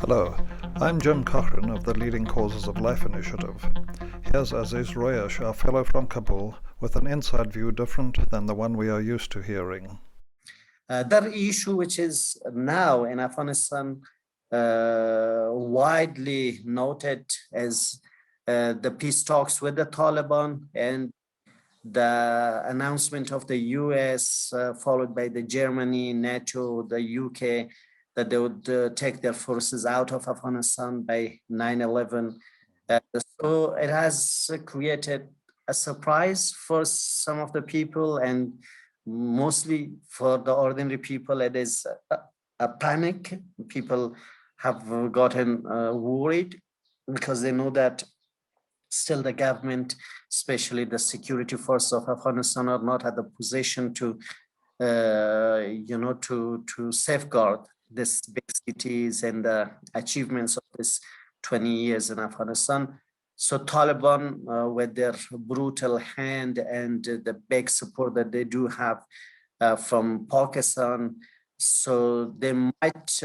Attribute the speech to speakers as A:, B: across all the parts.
A: Hello, I'm Jim Cochran of the Leading Causes of Life initiative. Here's Aziz Royesh, our fellow from Kabul, with an inside view different than the one we are used to hearing.
B: That issue, which is now in Afghanistan widely noted as the peace talks with the Taliban and the announcement of the US, followed by the Germany, NATO, the UK, that they would take their forces out of Afghanistan by 9/11. So it has created a surprise for some of the people, and mostly for the ordinary people, it is a panic. People have gotten worried because they know that still the government, especially the security force of Afghanistan, are not at the position to, to safeguard these big cities and the achievements of this 20 years in Afghanistan. So Taliban, with their brutal hand and the big support that they do have from Pakistan, so they might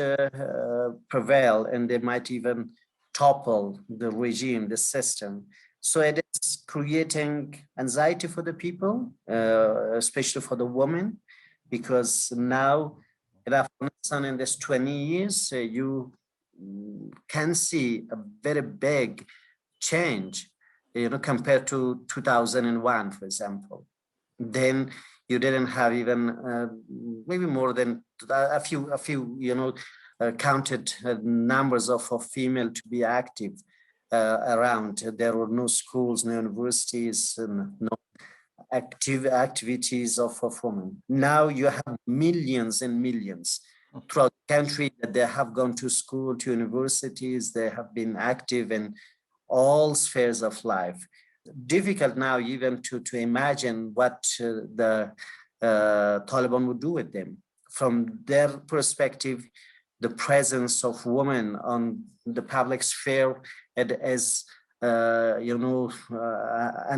B: prevail and they might even topple the regime, the system. So it is creating anxiety for the people, especially for the women, because now in Afghanistan in this 20 years, you can see a very big change, compared to 2001, for example. Then you didn't have even maybe more than a few, counted numbers of female to be active around. There were no schools, no universities, no activities of women. Now you have millions and millions throughout the country that they have gone to school, to universities, they have been active in all spheres of life. Difficult now even to imagine what the Taliban would do with them. From their perspective, the presence of women on the public sphere, it is an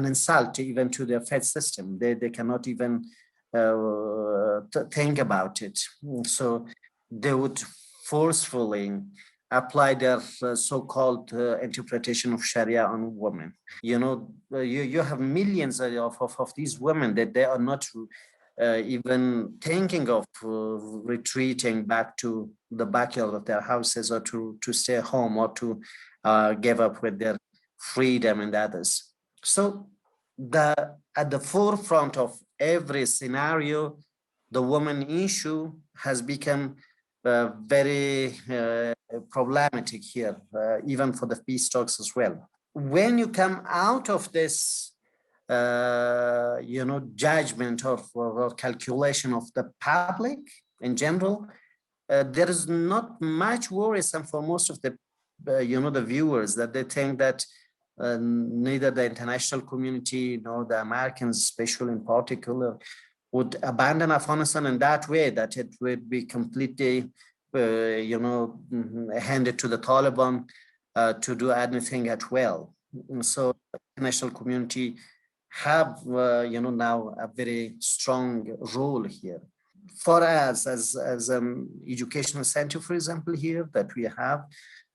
B: insult even to their faith system. They cannot even think about it. So they would forcefully apply their so-called interpretation of Sharia on women. You have millions of these women that they are not even thinking of retreating back to the backyard of their houses, or to stay home, or to give up with their freedom and others. So at the forefront of every scenario, the woman issue has become very problematic here, even for the peace talks as well. When you come out of this, judgment or calculation of the public in general, there is not much worrisome for most of the, the viewers, that they think that neither the international community nor the Americans, especially in particular, would abandon Afghanistan in that way, that it would be completely, handed to the Taliban to do anything at will. So the international community have, now a very strong role here. For us, as an educational center, for example, here, that we have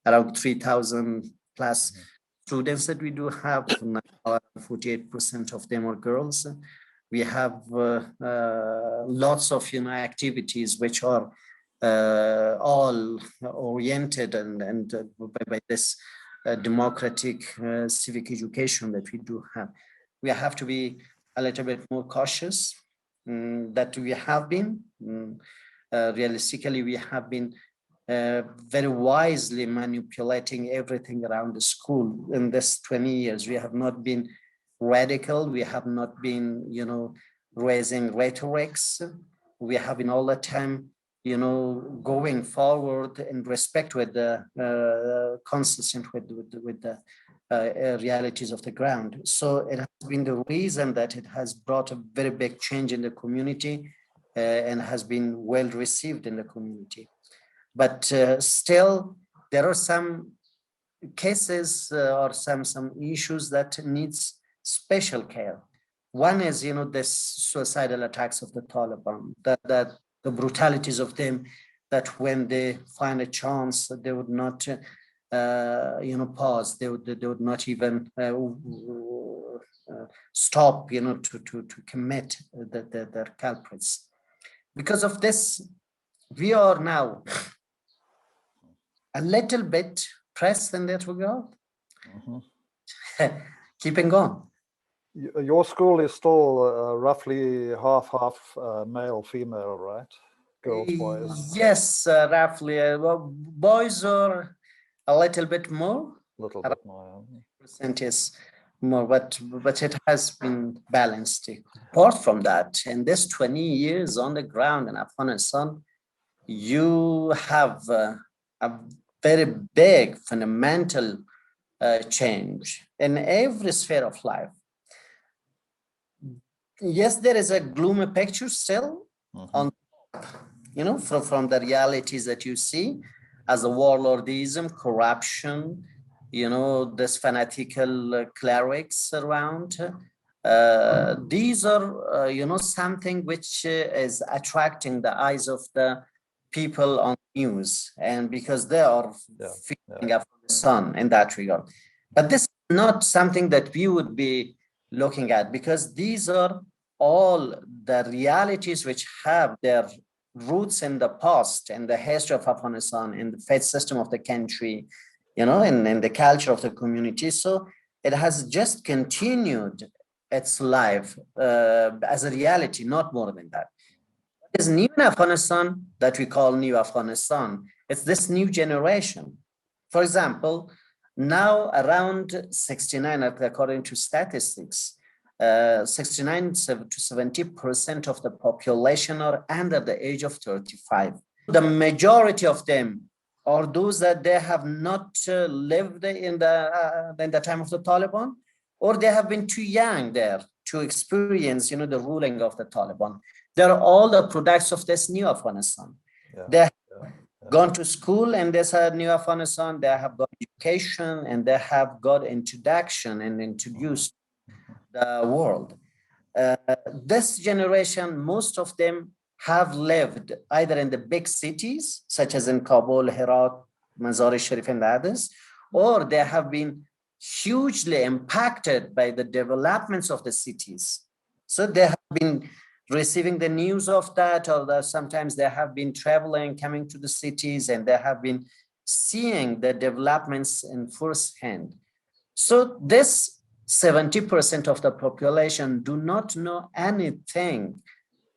B: around 3,000 plus students that we do have, 48% of them are girls. We have lots of activities which are all oriented and by this democratic civic education that we do have. We have to be a little bit more cautious that we have been. Realistically, we have been very wisely manipulating everything around the school in this 20 years. We have not been radical. We have not been, raising rhetorics. We have been all the time, going forward in respect with the consistent with the realities of the ground. So it has been the reason that it has brought a very big change in the community and has been well received in the community. But still, there are some cases or some issues that needs special care. One is, this suicidal attacks of the Taliban, that the brutalities of them that when they find a chance, they would not, pause. They would not even stop, to commit their culprits. Because of this, we are now a little bit pressed in that regard. Keeping on.
A: Your school is still roughly half male, female, right? Girls, boys.
B: Yes, roughly. Well, boys are a little bit more.
A: A little bit more.
B: Percent is more, but it has been balanced. Apart from that, in this 20 years on the ground in Afghanistan, you have a very big fundamental change in every sphere of life. Yes, there is a gloomy picture still on, from the realities that you see as a warlordism, corruption, this fanatical clerics around. These are, something which is attracting the eyes of the people on news, and because they are feeling up the sun in that regard. But this is not something that we would be looking at, because these are all the realities which have their roots in the past, in the history of Afghanistan, in the faith system of the country, in the culture of the community. So it has just continued its life as a reality, not more than that. What is new in Afghanistan that we call New Afghanistan? It's this new generation. For example, now around 69, according to statistics, 69 to 70% of the population are under the age of 35. The majority of them are those that they have not lived in the time of the Taliban, or they have been too young there to experience, the ruling of the Taliban. They're all the products of this new Afghanistan. They have gone to school in this new Afghanistan, they have got education, and they have got introduction and introduced the world. This generation, most of them have lived either in the big cities, such as in Kabul, Herat, Mazar-e-Sharif, and others, or they have been hugely impacted by the developments of the cities. So they have been receiving the news of that, or sometimes they have been traveling, coming to the cities, and they have been seeing the developments in firsthand. So this 70% of the population do not know anything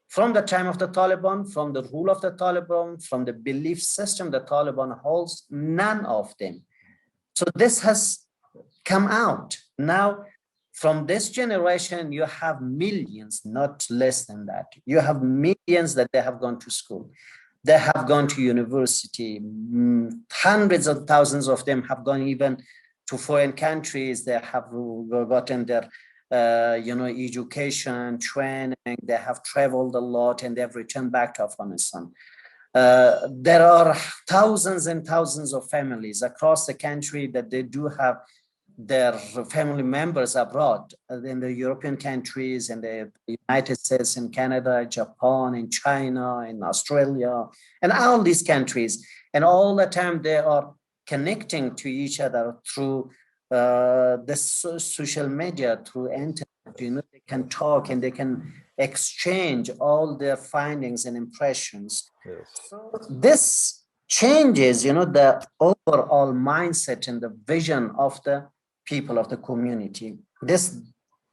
B: from the time of the Taliban, from the rule of the Taliban, from the belief system the Taliban holds, none of them. So this has come out. Now, from this generation, you have millions, not less than that. You have millions that they have gone to school. They have gone to university. Hundreds of thousands of them have gone even to foreign countries. They have gotten their education, training. They have traveled a lot, and they have returned back to Afghanistan. There are thousands and thousands of families across the country that they do have their family members abroad, in the European countries, in the United States, in Canada, Japan, in China, in Australia, and all these countries. And all the time they are connecting to each other through the social media, through internet. They can talk and they can exchange all their findings and impressions. Yes. So this changes, the overall mindset and the vision of the people of the community. This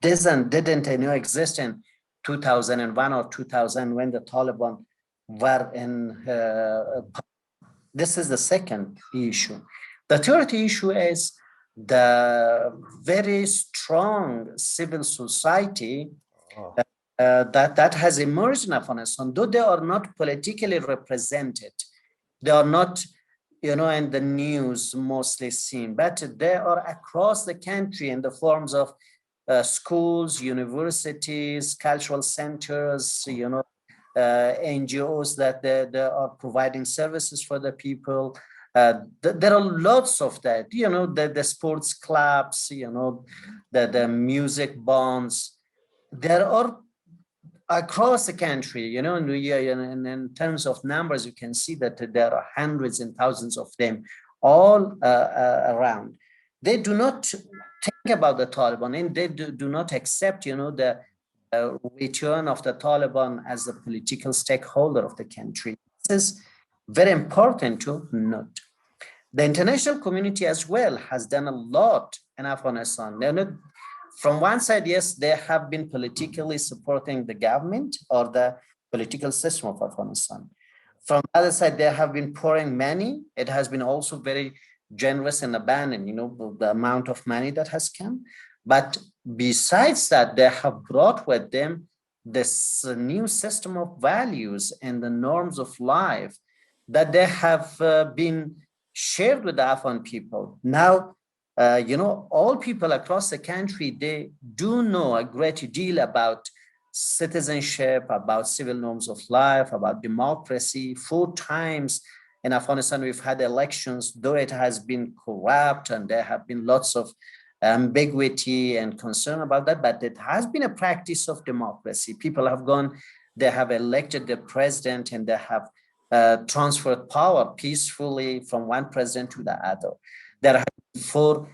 B: didn't exist in 2001 or 2000 when the Taliban were in. This is the second issue. The third issue is the very strong civil society that has emerged in Afghanistan, though they are not politically represented. They are not, in the news mostly seen, but they are across the country in the forms of schools, universities, cultural centers, NGOs that they are providing services for the people. There are lots of that, the sports clubs, the music bands. There are across the country, in terms of numbers, you can see that there are hundreds and thousands of them all around. They do not think about the Taliban, and they do not accept, the return of the Taliban as a political stakeholder of the country. This is very important to note. The international community as well has done a lot in Afghanistan. From one side, yes, they have been politically supporting the government or the political system of Afghanistan. From the other side, they have been pouring money. It has been also very generous and abundant, the amount of money that has come. But besides that, they have brought with them this new system of values and the norms of life that they have been shared with the Afghan people. Now, all people across the country, they do know a great deal about citizenship, about civil norms of life, about democracy. 4 times in Afghanistan, we've had elections, though it has been corrupt and there have been lots of ambiguity and concern about that, but it has been a practice of democracy. People have gone, they have elected the president, and they have transferred power peacefully from one president to the other. There have been 4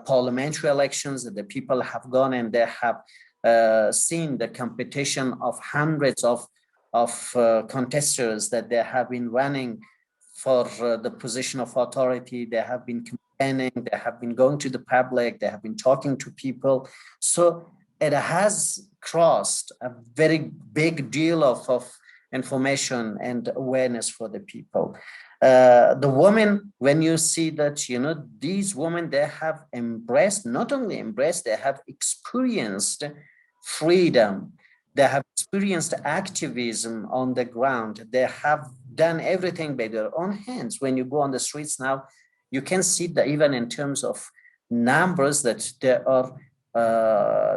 B: parliamentary elections that the people have gone, and they have seen the competition of hundreds of contestants that they have been running for the position of authority. They have been campaigning, they have been going to the public, they have been talking to people. So it has crossed a very big deal of information and awareness for the people. The women, when you see that, these women, they have embraced, not only embraced, they have experienced freedom. They have experienced activism on the ground. They have done everything by their own hands. When you go on the streets now, you can see that even in terms of numbers that there are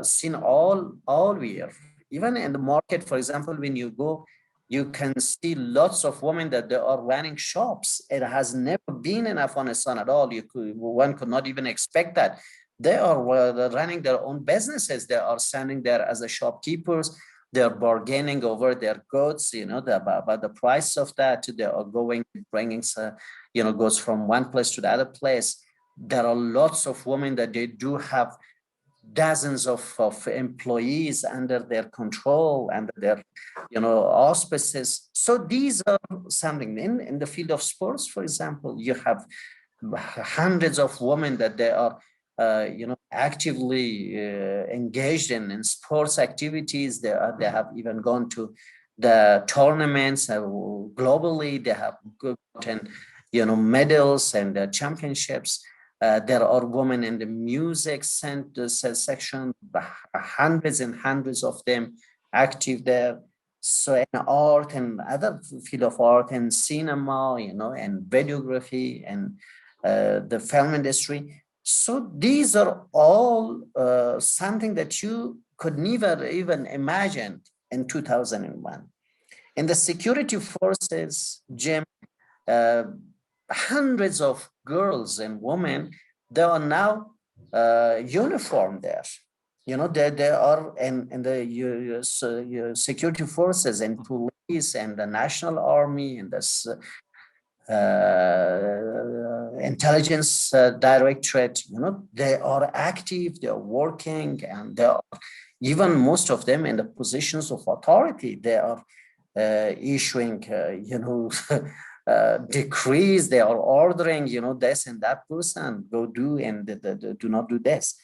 B: seen all year. Even in the market, for example, when you go, you can see lots of women that they are running shops. It has never been in Afghanistan at all. One could not even expect that. They are running their own businesses. They are standing there as a shopkeepers. They're bargaining over their goods, about the price of that. They are bringing, goods from one place to the other place. There are lots of women that they do have dozens of employees under their control, under their, auspices. So these are something. In the field of sports, for example, you have hundreds of women that they are actively engaged in sports activities. They have even gone to the tournaments globally. They have gotten, medals and championships. There are women in the music section, hundreds and hundreds of them active there. So in art and other field of art and cinema, and videography and the film industry. So these are all something that you could never even imagine in 2001. In the security forces, Jim, hundreds of girls and women, they are now uniformed there. They are in the security forces and police and the National Army and the intelligence directorate. They are active, they are working, and they are, even most of them, in the positions of authority. They are issuing, decrees. They are ordering, this and that person go do and do not do this.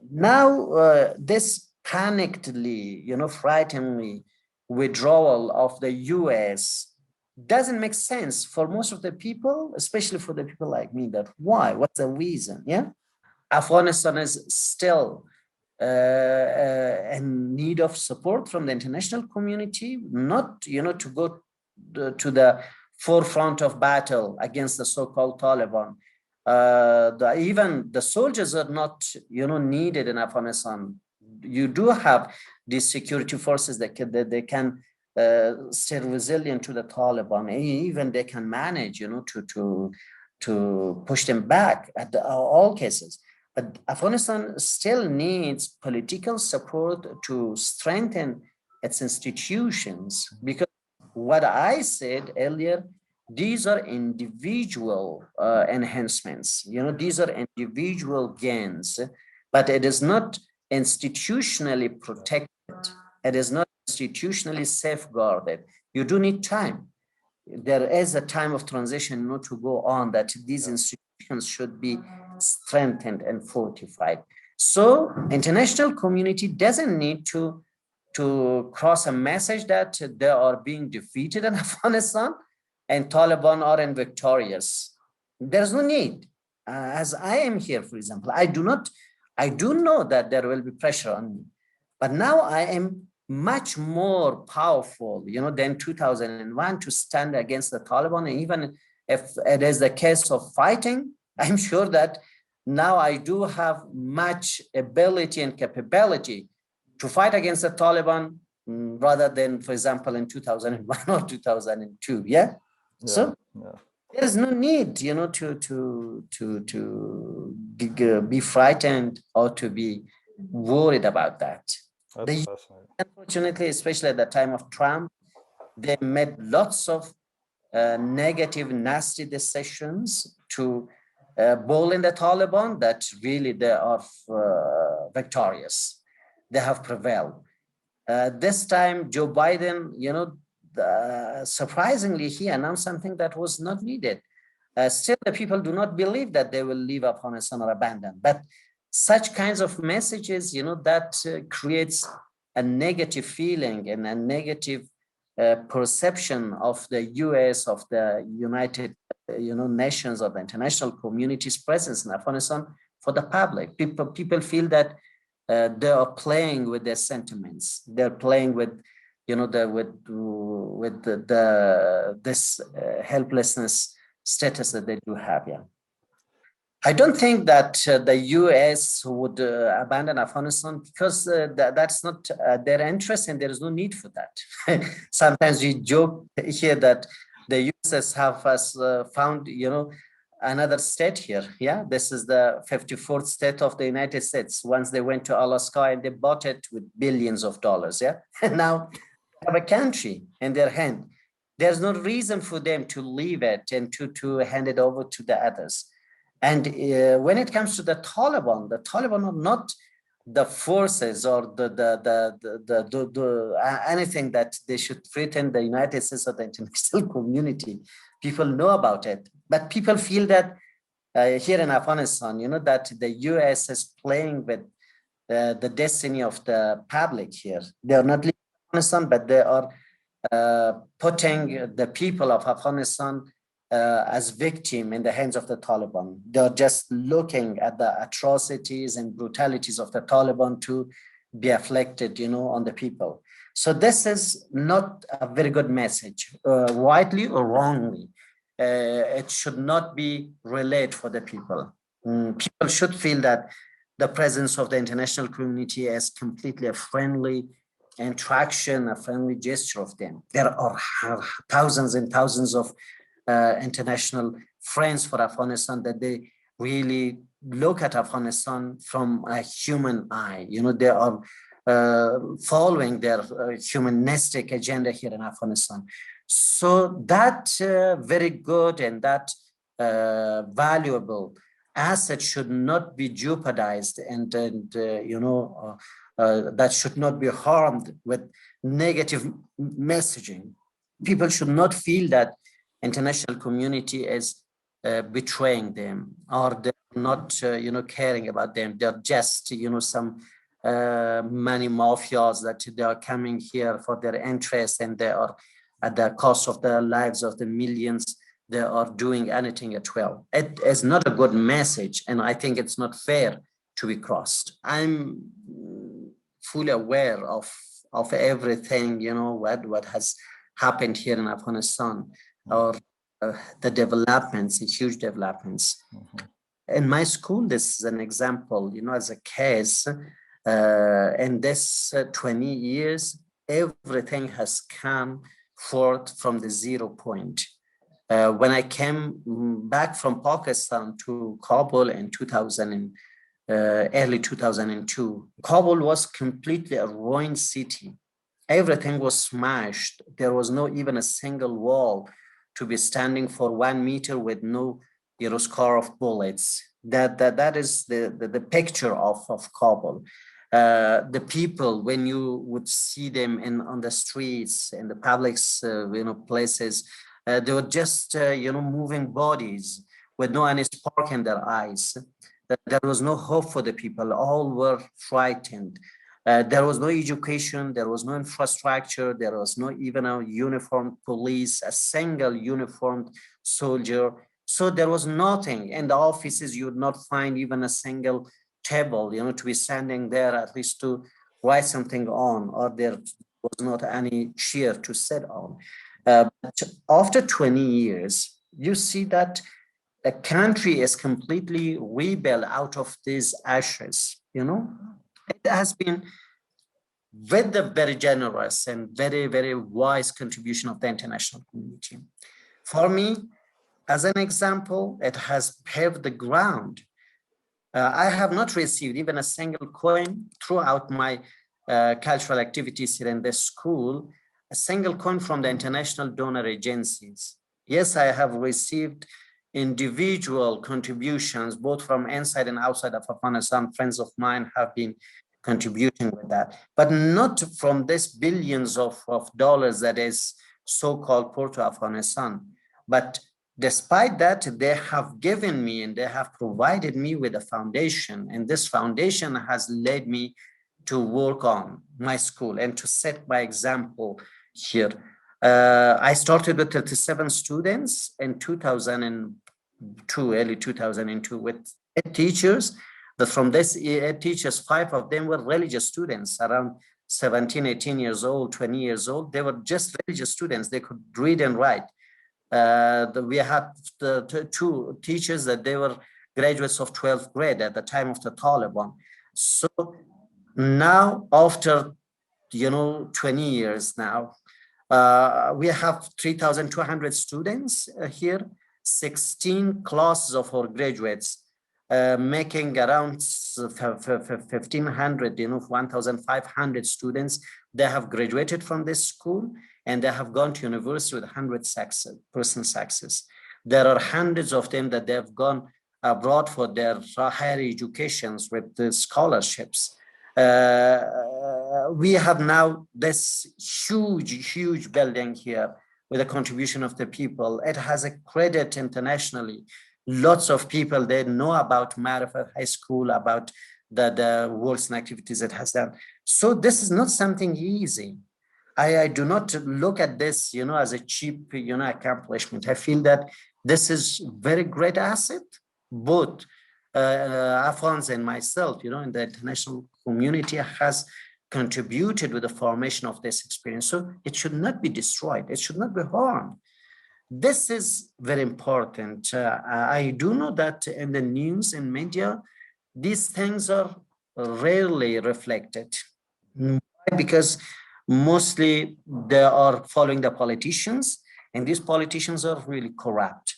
B: Now, this panickedly, frighteningly withdrawal of the US doesn't make sense for most of the people, especially for the people like me. That why? What's the reason? Yeah, Afghanistan is still in need of support from the international community, not to go to the forefront of battle against the so-called Taliban. Even the soldiers are not needed in Afghanistan. You do have these security forces that they can stay resilient to the Taliban. Even they can manage, to push them back at all cases. But Afghanistan still needs political support to strengthen its institutions, because what I said earlier, these are individual enhancements, these are individual gains, but it is not institutionally protected. It is not institutionally safeguarded. You do need time. There is a time of transition not to go on, that these institutions should be strengthened and fortified. So international community doesn't need to cross a message that they are being defeated in Afghanistan and Taliban are victorious. There's no need. As I am here, for example, I do know that there will be pressure on me, but now I am much more powerful, than 2001 to stand against the Taliban. And even if it is the case of fighting, I'm sure that now I do have much ability and capability to fight against the Taliban rather than, for example, in 2001 or 2002. So there is no need, to be frightened or to be worried about that.
A: That's fascinating.
B: Unfortunately, especially at the time of Trump, they made lots of negative, nasty decisions to bully the Taliban that really they are victorious. They have prevailed. This time, Joe Biden, surprisingly, he announced something that was not needed. Still, the people do not believe that they will leave Afghanistan or abandon. But such kinds of messages, that creates a negative feeling and a negative perception of the U.S., of the United, nations, of the international community's presence in Afghanistan for the public. People feel that they are playing with their sentiments. They're playing with, this helplessness status that they do have. I don't think that the U.S. would abandon Afghanistan because that's not their interest, and there is no need for that. Sometimes we joke here that the U.S. have found, another state here. This is the 54th state of the United States. Once they went to Alaska and they bought it with billions of dollars. And now they have a country in their hand. There's no reason for them to leave it and to hand it over to the others. And when it comes to the Taliban are not the forces or anything that they should threaten the United States or the international community. People know about it, but people feel that here in Afghanistan, that the U.S. is playing with the destiny of the public here. They are not leaving Afghanistan, but they are putting the people of Afghanistan as victim in the hands of the Taliban. They're just looking at the atrocities and brutalities of the Taliban to be afflicted, on the people. So this is not a very good message, rightly or wrongly. It should not be relayed for the people. People should feel that the presence of the international community is completely a friendly interaction, a friendly gesture of them. There are thousands and thousands of international friends for Afghanistan that they really look at Afghanistan from a human eye. They are following their humanistic agenda here in Afghanistan. So that very good and that valuable asset should not be jeopardized and that should not be harmed with negative messaging. People should not feel that international community is betraying them, or they're not, caring about them. They're just, some money mafias that they are coming here for their interest, and they are at the cost of the lives of the millions. They are doing anything at will. It is not a good message, and I think it's not fair to be crossed. I'm fully aware of everything, what has happened here in Afghanistan. Or the developments, the huge developments. In my school, this is an example, as a case. In this 20 years, everything has come forth from the 0 point. When I came back from Pakistan to Kabul in early 2002, Kabul was completely a ruined city. everything was smashed. There was no even a single wall to be standing for 1 meter with no scar of bullets. That is the picture of Kabul. The people, when you would see them on the streets, in the public places, they were just moving bodies with no any spark in their eyes. There was no hope for the people. All were frightened. There was no education, there was no infrastructure, there was no even a uniformed police, a single uniformed soldier. So there was nothing. In the offices, you would not find even a single table, to be standing there at least to write something on, or there was not any chair to sit on. But after 20 years, you see that the country is completely rebuilt out of these ashes, It has been with the very generous and very, very wise contribution of the international community. For me, as an example, it has paved the ground. I have not received even a single coin throughout my cultural activities here in this school, a single coin from the international donor agencies. Yes, I have received individual contributions, both from inside and outside of Afghanistan. Friends of mine have been contributing with that, but not from this billions of dollars that is so-called poor to Afghanistan. But despite that, they have given me and they have provided me with a foundation, and this foundation has led me to work on my school and to set my example here. I started with 37 students in 2002, early 2002, with 8 teachers. But from this 8 teachers, 5 of them were religious students, around 17, 18 years old, 20 years old. They were just religious students. They could read and write. We had the 2 teachers that they were graduates of 12th grade at the time of the Taliban. So now, after 20 years now, we have 3,200 students here, 16 classes of our graduates, making around 1,500, 1,500 students. They have graduated from this school and they have gone to university with 100% success. There are hundreds of them that they have gone abroad for their higher educations with the scholarships. We have now this huge building here with the contribution of the people. It has a credit internationally. Lots of people, they know about Marifat High School, about the works and activities it has done. So this is not something easy. I do not look at this, as a cheap, accomplishment. I feel that this is very great asset, both Afghans and myself, in the international community has contributed with the formation of this experience. So it should not be destroyed. It should not be harmed. This is very important. I do know that in the news and media, these things are rarely reflected. Why? Because mostly they are following the politicians, and these politicians are really corrupt.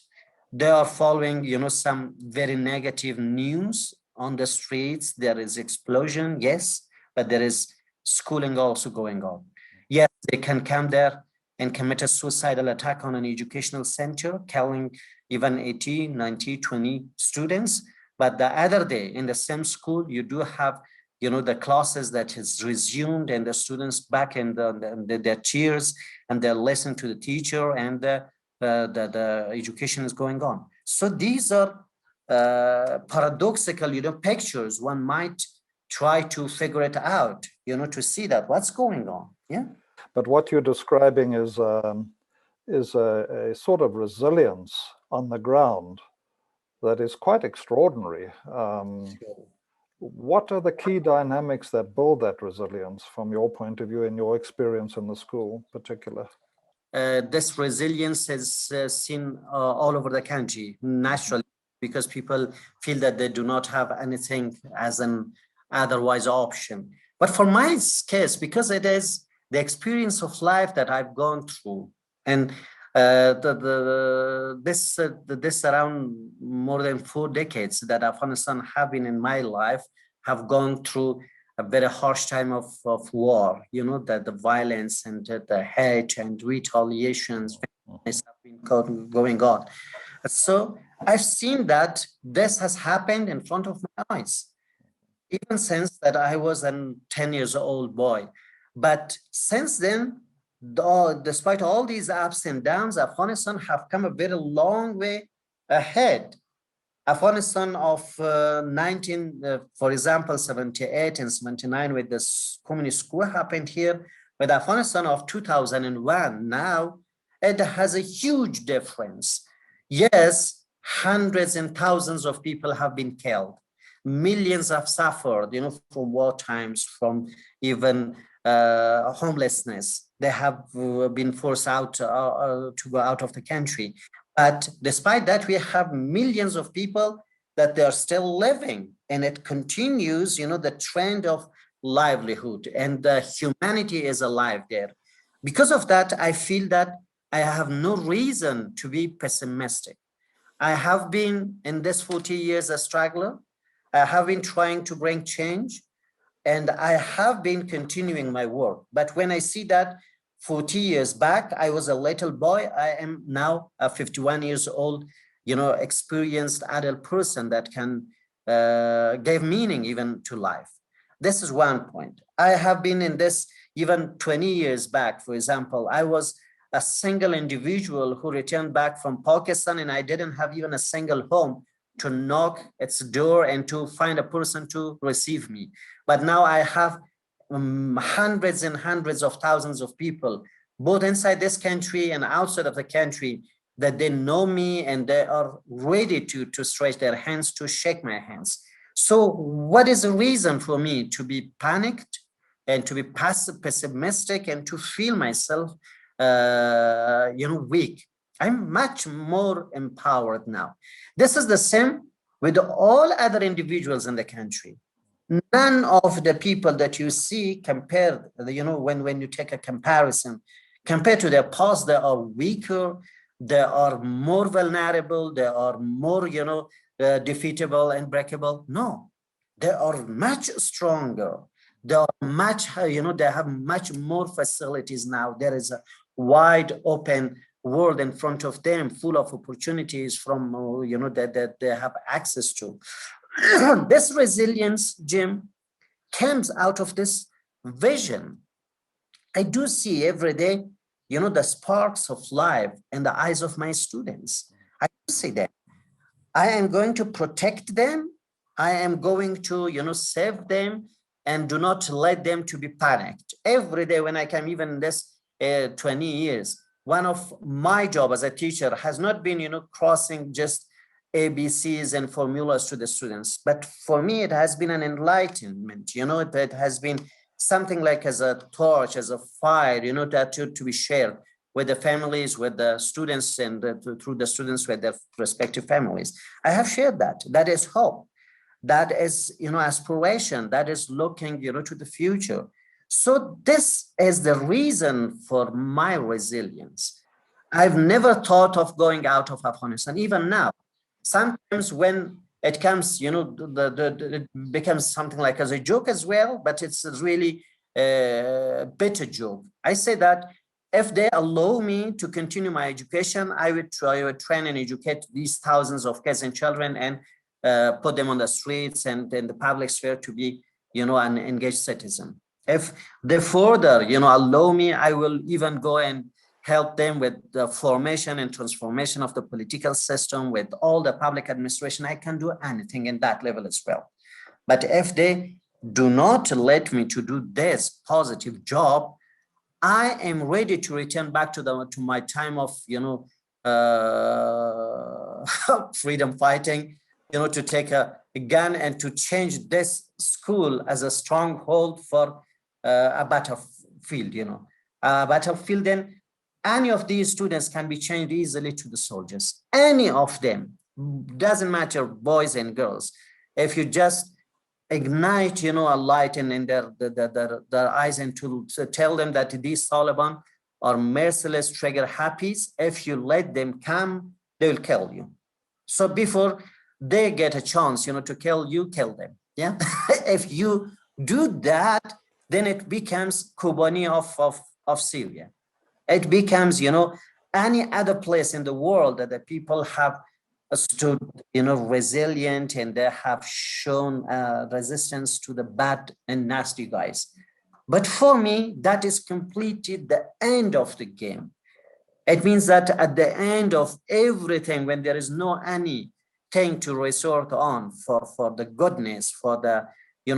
B: They are following, some very negative news on the streets. There is explosion, yes, but there is schooling also going on. Yes, they can come there and commit a suicidal attack on an educational center, killing even 80, 90, 20 students. But the other day in the same school, you do have, the classes that is resumed and the students back in their chairs and they listen to the teacher and the education is going on. So these are paradoxical, pictures. One might try to figure it out, to see that what's going on. Yeah.
A: But what you're describing is a sort of resilience on the ground that is quite extraordinary. What are the key dynamics that build that resilience from your point of view and your experience in the school in particular?
B: This resilience is seen all over the country naturally, because people feel that they do not have anything as an otherwise option. But for my case, because it is the experience of life that I've gone through, and this around more than 4 decades that Afghanistan have been in my life, have gone through a very harsh time of war, you know, that the violence and the hate and retaliations have been going on. So I've seen that this has happened in front of my eyes, even since that I was a 10 years old boy. But since then, despite all these ups and downs, Afghanistan have come a very long way ahead. Afghanistan of for example, 78 and 79, with this communist coup happened here, with Afghanistan of 2001, now it has a huge difference. Yes, hundreds and thousands of people have been killed. Millions have suffered, you know, from war times, from even homelessness. They have been forced out to go out of the country. But despite that, we have millions of people that they are still living, and it continues, you know, the trend of livelihood, and the humanity is alive there. Because of that, I feel that I have no reason to be pessimistic. I have been in this 40 years a struggler. I have been trying to bring change, and I have been continuing my work. But when I see that 40 years back, I was a little boy, I am now a 51 years old, you know, experienced adult person that can give meaning even to life. This is one point. I have been in this even 20 years back. For example, I was a single individual who returned back from Pakistan, and I didn't have even a single home to knock its door and to find a person to receive me. But now I have hundreds and hundreds of thousands of people, both inside this country and outside of the country, that they know me and they are ready to stretch their hands, to shake my hands. So what is the reason for me to be panicked and to be pessimistic and to feel myself you know, weak? I'm much more empowered now. This is the same with all other individuals in the country. None of the people that you see compared, you know, when you take a comparison, compared to their past, they are weaker, they are more vulnerable, they are more, you know, defeatable and breakable. No, they are much stronger. They are much, you know, they have much more facilities now. There is a wide open world in front of them, full of opportunities from, you know, that they have access to. This resilience, Jim, comes out of this vision. I do see every day, you know, the sparks of life in the eyes of my students. I do see that. I am going to protect them. I am going to, you know, save them, and do not let them to be panicked. Every day when I come, even in this 20 years, one of my job as a teacher has not been, you know, crossing just ABCs and formulas to the students. But for me, it has been an enlightenment, you know, it has been something like as a torch, as a fire, you know, that to be shared with the families, with the students, and through the students with their respective families. I have shared that. That is hope. That is, you know, aspiration. That is looking, you know, to the future. So this is the reason for my resilience. I've never thought of going out of Afghanistan, even now. Sometimes when it comes, you know, it becomes something like as a joke as well, but it's really a bitter joke. I say that if they allow me to continue my education, I would train and educate these thousands of kids and children and put them on the streets and in the public sphere to be, you know, an engaged citizen. If they further, you know, allow me, I will even go and help them with the formation and transformation of the political system, with all the public administration. I can do anything in that level as well. But if they do not let me to do this positive job, I am ready to return back to my time of, you know, freedom fighting, you know, to take a gun and to change this school as a stronghold for a battlefield, you know, a battlefield. Then any of these students can be changed easily to the soldiers. Any of them, doesn't matter, boys and girls. If you just ignite, you know, a light in their eyes, and to tell them that these Taliban are merciless, trigger happies. If you let them come, they will kill you. So before they get a chance, you know, to kill you, kill them. Yeah. If you do that, then it becomes Kobani of Syria. It becomes, any other place in the world that the people have stood, resilient, and they have shown resistance to the bad and nasty guys. But for me, that is completely the end of the game. It means that at the end of everything, when there is no anything to resort on for the goodness, for the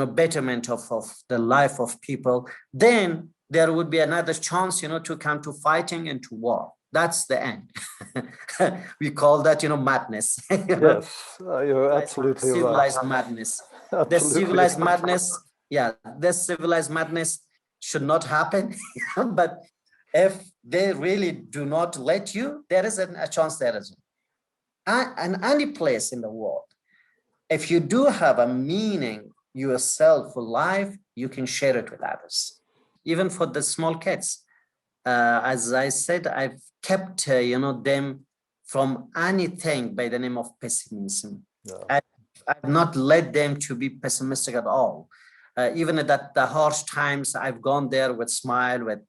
B: betterment of the life of people, then there would be another chance, to come to fighting and to war. That's the end. We call that, madness.
A: Yes, you're absolutely
B: civilized
A: right.
B: madness.
A: Absolutely.
B: The civilized madness, this civilized madness should not happen. But if they really do not let you, there is a chance there is. And any place in the world, if you do have a meaning yourself for life, you can share it with others. Even for the small kids, as I said, I've kept them from anything by the name of pessimism. Yeah. I've not led them to be pessimistic at all. Even at the harsh times, I've gone there with smile, with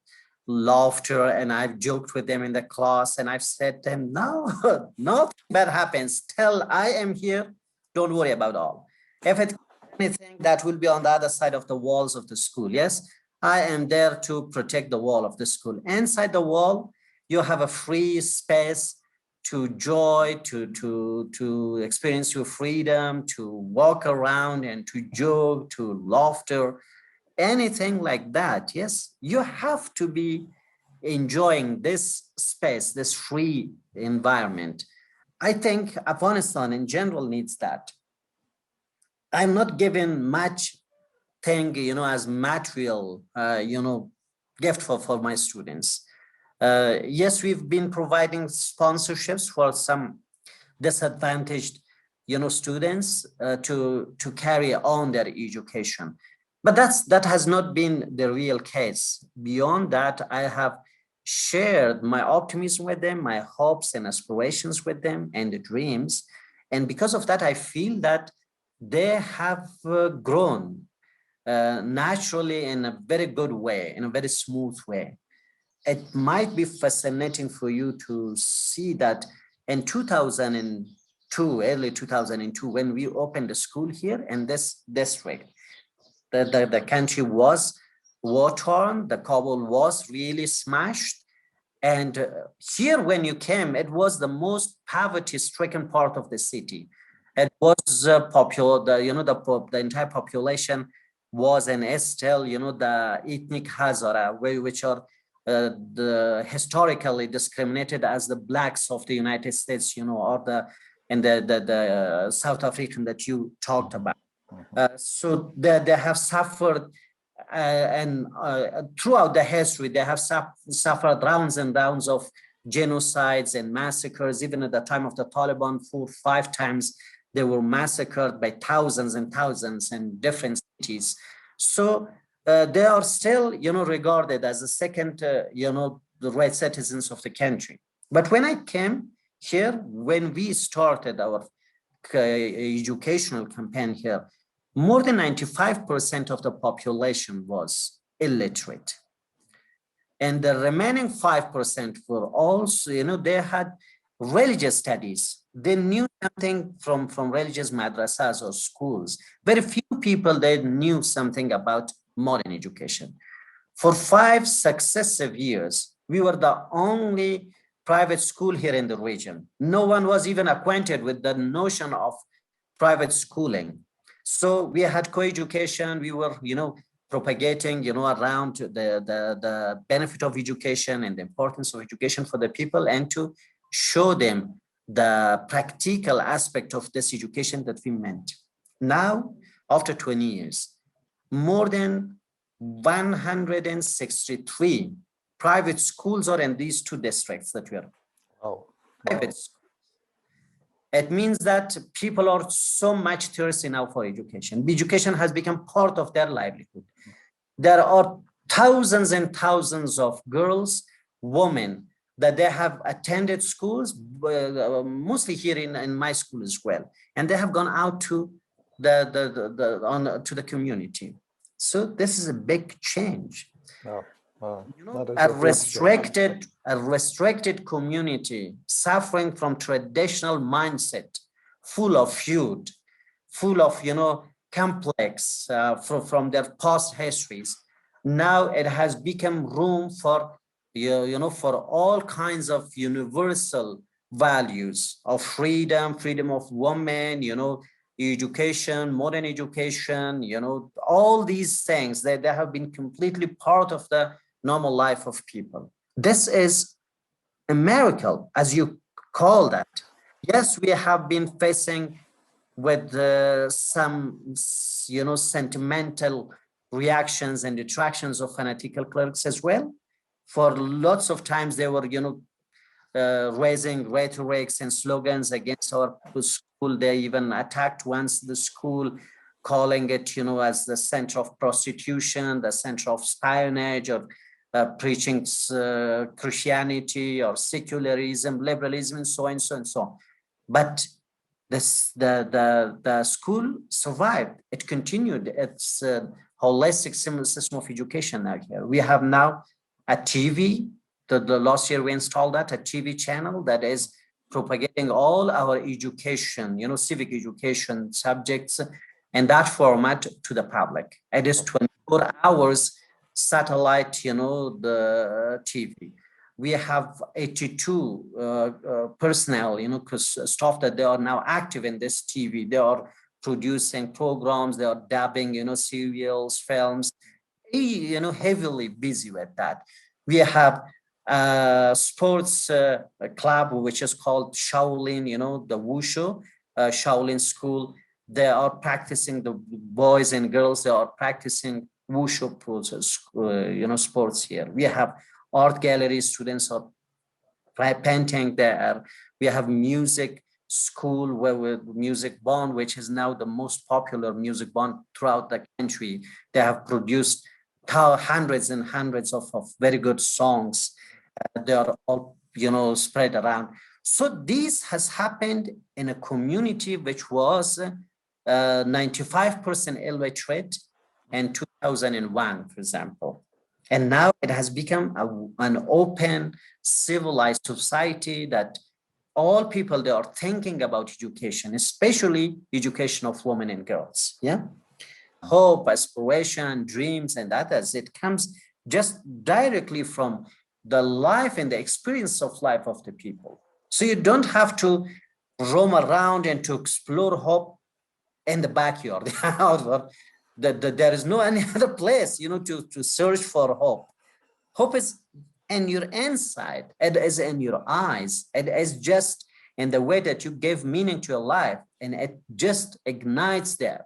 B: laughter, and I've joked with them in the class, and I've said to them, no, nothing bad happens. Till I am here, don't worry about all. If it's anything, that will be on the other side of the walls of the school. Yes, I am there to protect the wall of the school. Inside the wall, you have a free space to joy, to experience your freedom, to walk around and to joke, to laughter, anything like that. Yes, you have to be enjoying this space, this free environment. I think Afghanistan in general needs that. I'm not giving much thing, as material, gift for my students. Yes, we've been providing sponsorships for some disadvantaged, students to carry on their education. But that has not been the real case. Beyond that, I have shared my optimism with them, my hopes and aspirations with them, and the dreams. And because of that, I feel that they have grown naturally in a very good way, in a very smooth way. It might be fascinating for you to see that in 2002, early 2002, when we opened the school here in this district, the country was war-torn, the Kabul was really smashed. And here, when you came, it was the most poverty-stricken part of the city. It was popular, the entire population was and is still, the ethnic Hazara, which are historically discriminated as the blacks of the United States, or the South African that you talked about. So they have suffered, and throughout the history, they have suffered rounds and rounds of genocides and massacres. Even at the time of the Taliban, 4 or 5 times, they were massacred by thousands and thousands in different cities. So they are still, regarded as the second, the right citizens of the country. But when I came here, when we started our educational campaign here, more than 95% of the population was illiterate. And the remaining 5% were also, they had religious studies. They knew something from religious madrasas or schools. Very few people, they knew something about modern education. For 5 successive years, we were the only private school here in the region. No one was even acquainted with the notion of private schooling. So we had co-education. We were, propagating, around the benefit of education and the importance of education for the people, and to show them the practical aspect of this education that we meant. Now, after 20 years, more than 163 private schools are in these 2 districts that we are.
A: Oh,
B: private schools. It means that people are so much thirsty now for education. Education has become part of their livelihood. There are thousands and thousands of girls, women, that they have attended schools, mostly here in my school as well, and they have gone out to the community. So this is a big change.
A: Wow. Wow.
B: You know,
A: That is
B: a
A: huge change.
B: restricted community suffering from traditional mindset, full of feud, full of, you know, complex from their past histories. Now it has become room for, you know, for all kinds of universal values of freedom, freedom of women, you know, education, modern education, you know, all these things that they have been completely part of the normal life of people. This is a miracle, as you call that. Yes, we have been facing with some, you know, sentimental reactions and attractions of fanatical clerics as well. For lots of times, they were, you know, raising rhetorics and slogans against our school. They even attacked once the school, calling it, you know, as the center of prostitution, the center of spionage, or preaching Christianity or secularism, liberalism, and so on and so on and so on. But the school survived. It continued its holistic system of education now here. We have now a TV. The last year we installed that, a TV channel that is propagating all our education, you know, civic education subjects in that format to the public. It is 24 hours satellite, you know, the TV. We have 82 personnel, you know, because staff that they are now active in this TV. They are producing programs, they are dubbing, you know, serials, films, you know, heavily busy with that. We have a sports club, which is called Shaolin, you know, the Wushu, Shaolin school. They are practicing, the boys and girls, they are practicing Wushu process, you know, sports here. We have art gallery, students are painting there. We have music school where with music band, which is now the most popular music band throughout the country. They have produced hundreds and hundreds of very good songs. They are all, you know, spread around. So this has happened in a community which was 95% illiterate in 2001, for example. And now it has become an open, civilized society that all people, they are thinking about education, especially education of women and girls. Yeah. Hope, aspiration, dreams, and others. It comes just directly from the life and the experience of life of the people. So you don't have to roam around and to explore hope in the backyard. There is no any other place, you know, to search for hope. Hope is in your inside. It is in your eyes. It is just in the way that you give meaning to your life, and it just ignites there.